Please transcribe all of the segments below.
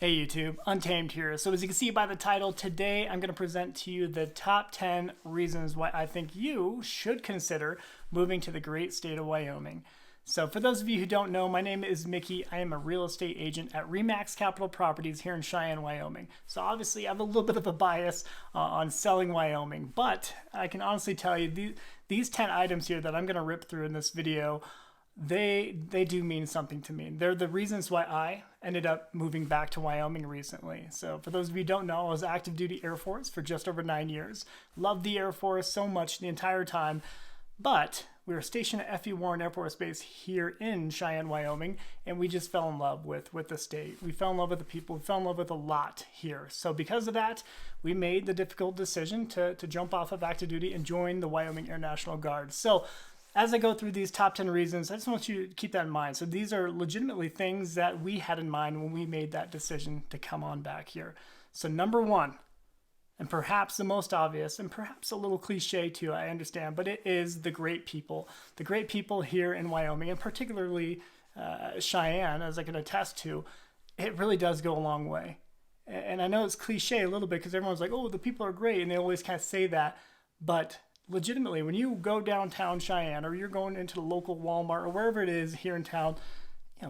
Hey YouTube, Untamed here. So as you can see by the title, today I'm going to present to you the top 10 reasons why I think you should consider moving to the great state of Wyoming. So for those of you who don't know, my name is Mickey. I am a real estate agent at Remax Capital Properties here in Cheyenne, Wyoming. So obviously I have a little bit of a bias on selling Wyoming, but I can honestly tell you these 10 items here that I'm going to rip through in this video, they do mean something to me. They're the reasons why I ended up moving back to Wyoming recently. So for those of you who don't know, I was active duty Air Force for just over 9 years. Loved the Air Force so much the entire time. But we were stationed at F.E. Warren Air Force Base here in Cheyenne, Wyoming, and we just fell in love with the state. We fell in love with the people. We fell in love with a lot here. So because of that, we made the difficult decision to jump off of active duty and join the Wyoming Air National Guard. So as I go through these top 10 reasons, I just want you to keep that in mind. So these are legitimately things that we had in mind when we made that decision to come on back here. So number one, and perhaps the most obvious, and perhaps a little cliche too, I understand, but it is the great people. The great people here in Wyoming, and particularly Cheyenne, as I can attest to, it really does go a long way. And I know it's cliche a little bit because everyone's like, oh, the people are great, and they always kind of say that, but legitimately, when you go downtown Cheyenne or you're going into the local Walmart or wherever it is here in town,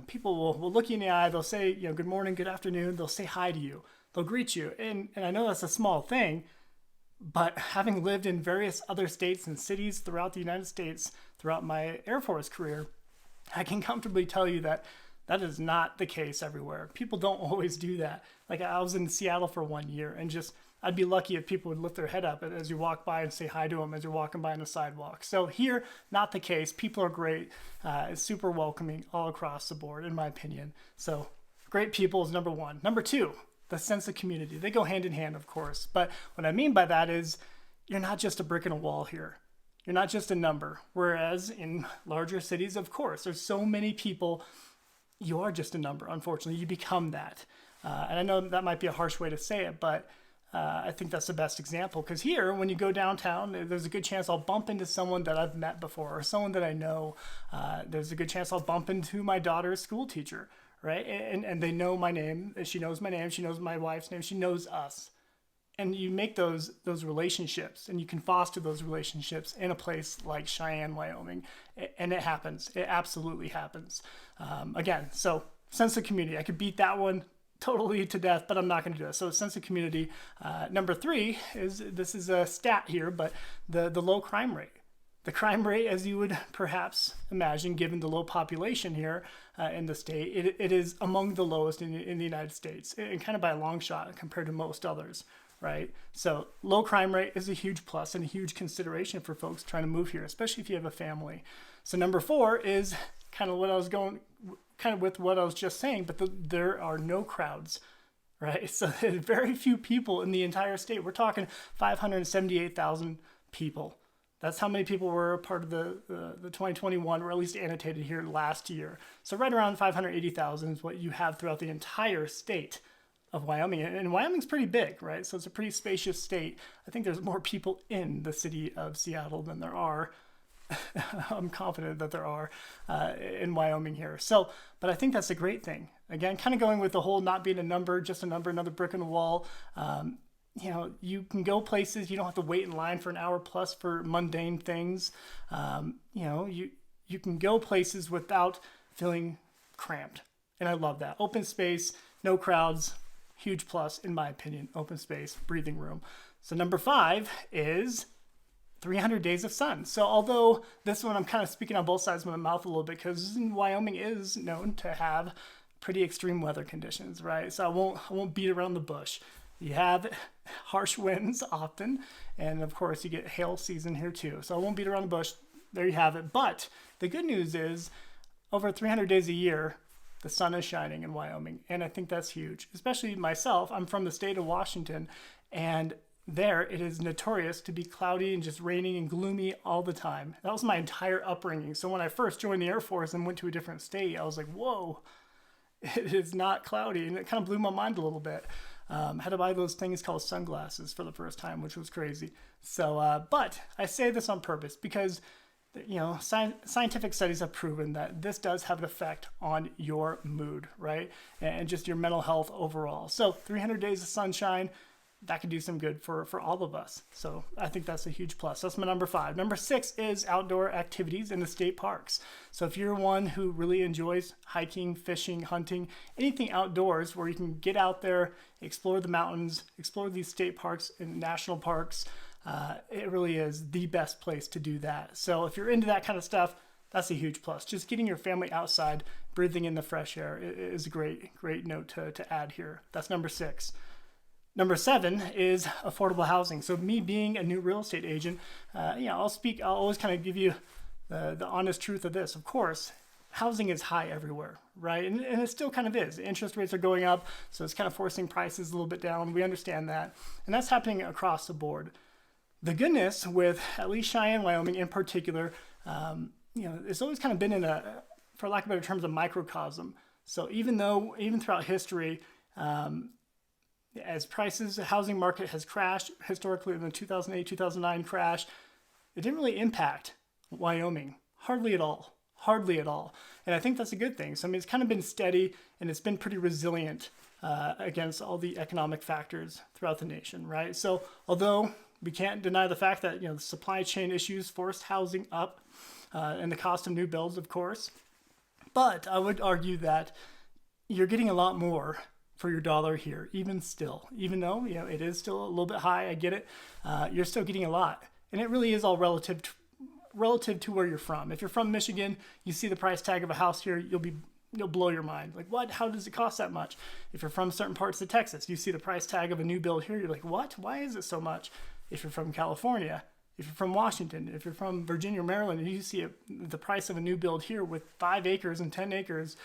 people will look you in the eye. They'll say, good morning, good afternoon. They'll say hi to you. They'll greet you. And I know that's a small thing, but having lived in various other states and cities throughout the United States throughout my Air Force career, I can comfortably tell you that that is not the case everywhere. People don't always do that. Like I was in Seattle for 1 year and I'd be lucky if people would lift their head up as you walk by and say hi to them as you're walking by on the sidewalk. So here, not the case. People are great. It's super welcoming all across the board, in my opinion. So great people is number one. Number two, the sense of community. They go hand in hand, of course. But what I mean by that is you're not just a brick in a wall here. You're not just a number. Whereas in larger cities, of course, there's so many people. You are just a number, unfortunately. You become that. And I know that might be a harsh way to say it, but I think that's the best example, because here, when you go downtown, there's a good chance I'll bump into someone that I've met before or someone that I know. There's a good chance I'll bump into my daughter's school teacher, right? And they know my name. She knows my name. She knows my wife's name. She knows us. And you make those relationships, and you can foster those relationships in a place like Cheyenne, Wyoming. And it happens. It absolutely happens. Again, so sense of community. I could beat that one totally to death, but I'm not going to do it. So a sense of community. Number three this is a stat here, but the low crime rate. The crime rate, as you would perhaps imagine, given the low population here in the state, it is among the lowest in the United States, and kind of by a long shot compared to most others, right? So low crime rate is a huge plus and a huge consideration for folks trying to move here, especially if you have a family. So number four is kind of with what I was just saying, but there are no crowds, right? So very few people in the entire state. We're talking 578,000 people. That's how many people were a part of the 2021, or at least annotated here last year. So right around 580,000 is what you have throughout the entire state of Wyoming. And Wyoming's pretty big, right? So it's a pretty spacious state. I think there's more people in the city of Seattle than there are. I'm confident that there are in Wyoming here. So, but I think that's a great thing. Again, kind of going with the whole not being a number, just a number, another brick in the wall. You can go places. You don't have to wait in line for an hour plus for mundane things. You can go places without feeling cramped. And I love that. Open space, no crowds, huge plus in my opinion. Open space, breathing room. So number five is 300 days of sun. So although this one I'm kind of speaking on both sides of my mouth a little bit, because Wyoming is known to have pretty extreme weather conditions, right? So I won't beat around the bush. You have harsh winds often, and of course you get hail season here too. So I won't beat around the bush. There you have it. But the good news is over 300 days a year, the sun is shining in Wyoming. And I think that's huge, especially myself. I'm from the state of Washington, and there it is notorious to be cloudy and just raining and gloomy all the time. That was my entire upbringing. So when I first joined the Air Force and went to a different state, I was like, whoa, it is not cloudy. And it kind of blew my mind a little bit. Had to buy those things called sunglasses for the first time, which was crazy. So, but I say this on purpose because scientific studies have proven that this does have an effect on your mood, right? And just your mental health overall. So 300 days of sunshine, that could do some good for all of us. So I think that's a huge plus. That's my number 5. Number 6 is outdoor activities in the state parks. So if you're one who really enjoys hiking, fishing, hunting, anything outdoors where you can get out there, explore the mountains, explore these state parks and national parks, it really is the best place to do that. So if you're into that kind of stuff, that's a huge plus. Just getting your family outside, breathing in the fresh air is a great note to add here. That's number 6. Number 7 is affordable housing. So me being a new real estate agent, I'll always kind of give you the honest truth of this. Of course, housing is high everywhere, right? And it still kind of is. Interest rates are going up, so it's kind of forcing prices a little bit down. We understand that. And that's happening across the board. The goodness with at least Cheyenne, Wyoming in particular, it's always kind of been in for lack of better terms, a microcosm. So even throughout history, as the housing market has crashed historically in the 2008, 2009 crash, it didn't really impact Wyoming. Hardly at all. And I think that's a good thing. So, it's kind of been steady and it's been pretty resilient against all the economic factors throughout the nation, right? So, although we can't deny the fact that, the supply chain issues forced housing up and the cost of new builds, of course. But I would argue that you're getting a lot more for your dollar here, even though it is still a little bit high. I get it. You're still getting a lot, and it really is all relative to where you're from. If you're from Michigan, you see the price tag of a house here, you'll blow your mind. Like, what? How does it cost that much? If you're from certain parts of Texas, you see the price tag of a new build here, you're like, what? Why is it so much? If you're from California, if you're from Washington, if you're from Virginia or Maryland, and you see the price of a new build here with 5 acres and 10 acres,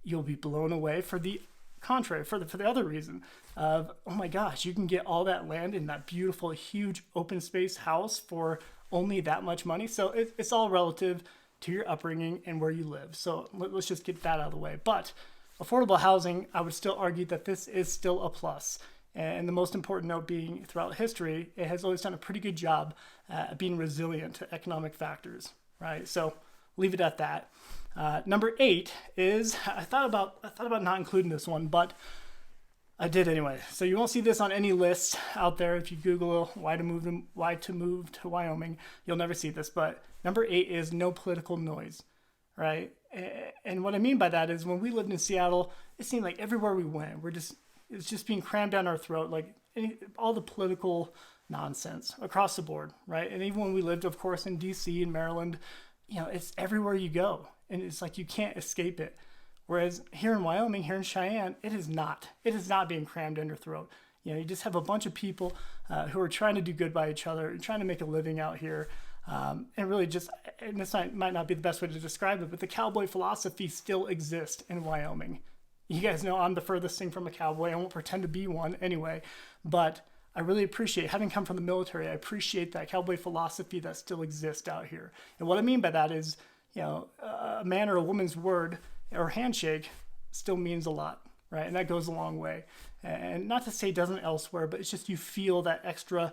you'll be blown away for the contrary, for the other reason of, oh my gosh, you can get all that land in that beautiful, huge open space house for only that much money. So it's all relative to your upbringing and where you live. So let's just get that out of the way. But affordable housing, I would still argue that this is still a plus. And the most important note being, throughout history, it has always done a pretty good job at being resilient to economic factors, right? So leave it at that. Number 8 is, I thought about not including this one, but I did anyway. So you won't see this on any lists out there. If you Google why to move to Wyoming, you'll never see this. But number 8 is no political noise, right? And what I mean by that is, when we lived in Seattle, it seemed like everywhere we went, it's just being crammed down our throat, like all the political nonsense across the board, right? And even when we lived, of course, in DC and Maryland, it's everywhere you go. And it's like you can't escape it. Whereas here in Wyoming, here in Cheyenne, it is not being crammed down your throat. You just have a bunch of people who are trying to do good by each other and trying to make a living out here. And really and this might not be the best way to describe it, but the cowboy philosophy still exists in Wyoming. You guys know I'm the furthest thing from a cowboy. I won't pretend to be one anyway, but I really appreciate, having come from the military, I appreciate that cowboy philosophy that still exists out here. And what I mean by that is, a man or a woman's word or handshake still means a lot, right? And that goes a long way. And not to say it doesn't elsewhere, but it's just you feel that extra,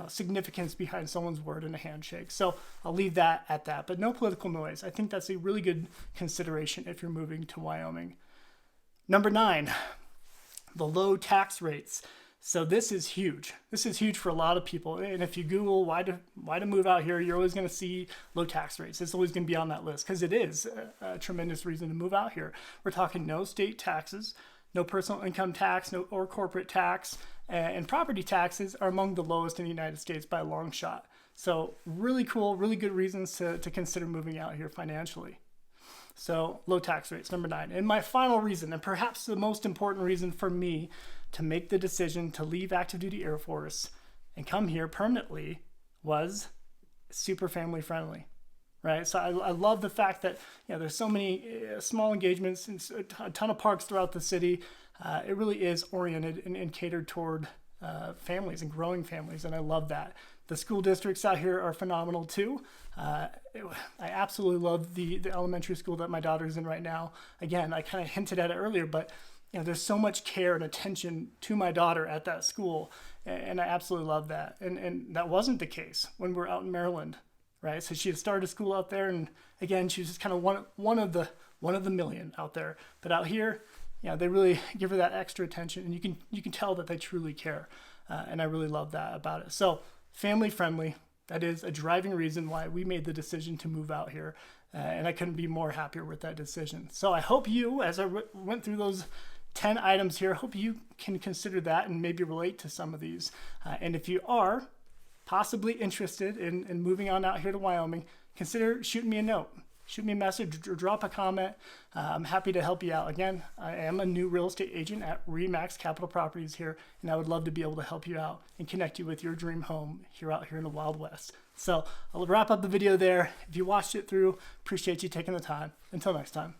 significance behind someone's word in a handshake. So I'll leave that at that. But no political noise. I think that's a really good consideration if you're moving to Wyoming. Number 9, the low tax rates. So this is huge. This is huge for a lot of people. And if you Google why to move out here, you're always going to see low tax rates. It's always going to be on that list because it is a tremendous reason to move out here. We're talking no state taxes, no personal income tax, or corporate tax, and property taxes are among the lowest in the United States by a long shot. So really cool, really good reasons to consider moving out here financially. So low tax rates, number 9. And my final reason, and perhaps the most important reason for me to make the decision to leave active duty Air Force and come here permanently, was super family friendly, right? So I love the fact that there's so many small engagements and a ton of parks throughout the city. It really is oriented and catered toward families and growing families, and I love that. The school districts out here are phenomenal too. I absolutely love the elementary school that my daughter's in right now. Again, I kind of hinted at it earlier, but there's so much care and attention to my daughter at that school, and I absolutely love that. And that wasn't the case when we were out in Maryland, right? So she had started school out there, and again, she was just kind of one of the million out there. But out here, they really give her that extra attention, and you can tell that they truly care, and I really love that about it. So family friendly. That is a driving reason why we made the decision to move out here, and I couldn't be more happier with that decision. So I hope you, as I went through those 10 items here, I hope you can consider that and maybe relate to some of these. And if you are possibly interested in moving on out here to Wyoming, consider shooting me a note. Shoot me a message or drop a comment. I'm happy to help you out. Again, I am a new real estate agent at RE/MAX Capital Properties here, and I would love to be able to help you out and connect you with your dream home out here in the Wild West. So I'll wrap up the video there. If you watched it through, appreciate you taking the time. Until next time.